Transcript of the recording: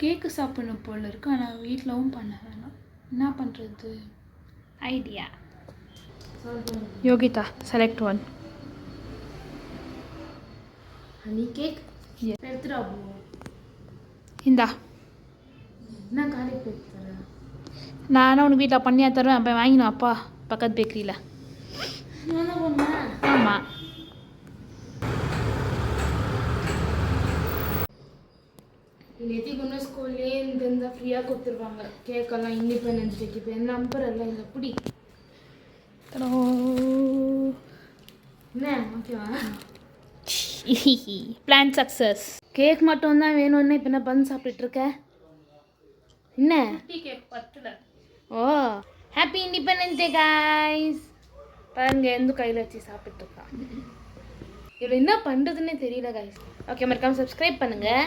கேக்கு சாப்பிடணும் போல் இருக்கு, ஆனால் வீட்டிலவும் பண்ண வேணாம். என்ன பண்ணுறது? Idea. Yogitha, select one. Honey cake எடுத்துடா போ. இந்தா. என்ன காலி கேக் தர? நானும் உனக்கு வீட்டில் பண்ணியா தருவேன். அப்போ வாங்கினோம் அப்பா பக்கத்து பேக்கரியில். என்ன பண்ண? ஆமாம். நேற்றுக்கு ஒன்றும் ஸ்கூல்லேயே இந்த ஃப்ரீயாக கொடுத்துருவாங்க கேக்கெல்லாம், இண்டிபெண்டன்ஸ் டேக்கு. இப்போ என்ன நம்பர் எல்லாம் இல்லை எப்படி? என்ன ஓகேவா? Plan success. கேக் மட்டும் தான் வேணும்னு இப்போ என்ன பன் சாப்பிட்டுட்டு இருக்க? என்ன கேக் பத்தல. ஓ, ஹாப்பி இண்டிபெண்டன்ஸ் டே காய்ஸ். பாருங்க எந்த கையில் வச்சு சாப்பிட்டு இருக்கான். இவ்வளோ என்ன பண்ணுறதுன்னே தெரியல காய்ஸ். ஓகே, மறக்காம சப்ஸ்கிரைப் பண்ணுங்கள்.